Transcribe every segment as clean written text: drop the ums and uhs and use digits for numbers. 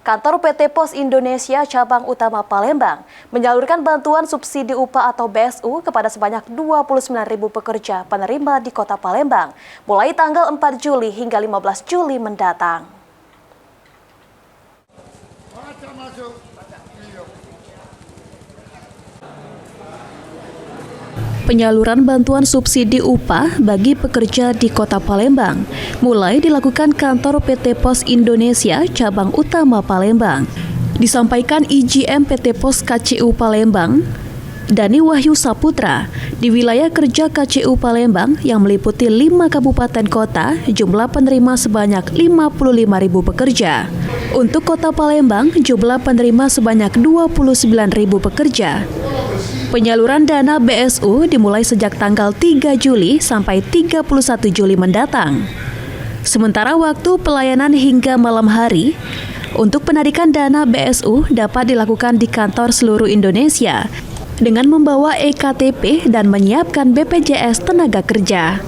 Kantor PT Pos Indonesia Cabang Utama Palembang menyalurkan bantuan subsidi upah atau BSU kepada sebanyak 29.000 pekerja penerima di Kota Palembang mulai tanggal 4 Juli hingga 15 Juli mendatang. Penyaluran bantuan subsidi upah bagi pekerja di Kota Palembang mulai dilakukan kantor PT Pos Indonesia Cabang Utama Palembang. Disampaikan IGM PT Pos KCU Palembang, Dani Wahyu Saputra, di wilayah kerja KCU Palembang yang meliputi 5 kabupaten kota, jumlah penerima sebanyak 55.000 pekerja. Untuk Kota Palembang, jumlah penerima sebanyak 29.000 pekerja. Penyaluran dana BSU dimulai sejak tanggal 3 Juli sampai 31 Juli mendatang. Sementara waktu pelayanan hingga malam hari, untuk penarikan dana BSU dapat dilakukan di kantor seluruh Indonesia dengan membawa EKTP dan menyiapkan BPJS Tenaga Kerja.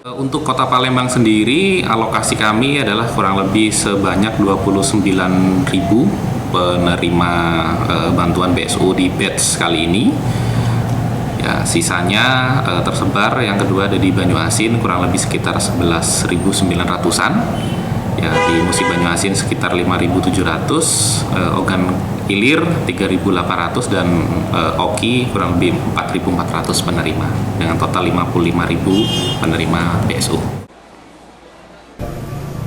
Untuk Kota Palembang sendiri, alokasi kami adalah kurang lebih sebanyak 29.000 penerima bantuan BSU di batch kali ini. Ya, sisanya tersebar, yang kedua ada di Banyuasin kurang lebih sekitar 11.900-an. Ya, di Musi Banyuasin sekitar 5.700, Ogan Ilir 3.800 dan Oki kurang lebih 4.400 penerima dengan total 55.000 penerima BSU.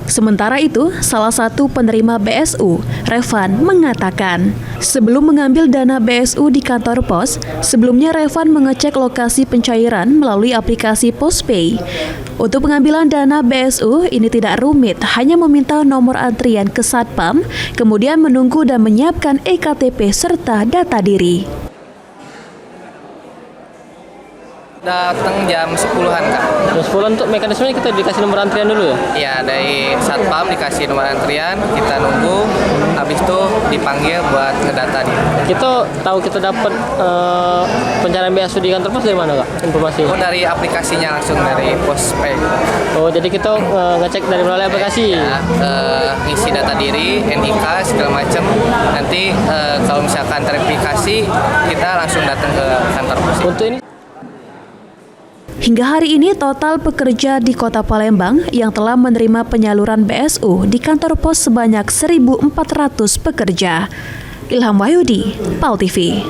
Sementara itu, salah satu penerima BSU, Revan, mengatakan, sebelum mengambil dana BSU di kantor pos, sebelumnya Revan mengecek lokasi pencairan melalui aplikasi PosPay. Untuk pengambilan dana BSU ini tidak rumit, hanya meminta nomor antrian ke Satpam, kemudian menunggu dan menyiapkan EKTP serta data diri. Datang jam 10-an, Kak. Jam 10-an untuk mekanismenya kita dikasih nomor antrian dulu ya? Iya, dari Satpam dikasih nomor antrian, kita nunggu, habis itu dipanggil buat ngedata dia. Kita tahu kita dapat pencarian BSU di kantor pos dari mana, Kak? Informasinya? Oh, dari aplikasinya langsung, dari PosPay. Oh, jadi kita ngecek dari melalui aplikasi? Ya, ngisi data diri, NIK, segala macam. Nanti kalau misalkan verifikasi, kita langsung datang ke kantor pos. Untuk ini? Hingga hari ini total pekerja di Kota Palembang yang telah menerima penyaluran BSU di kantor pos sebanyak 1.400 pekerja. Ilham Wahyudi, PAL TV.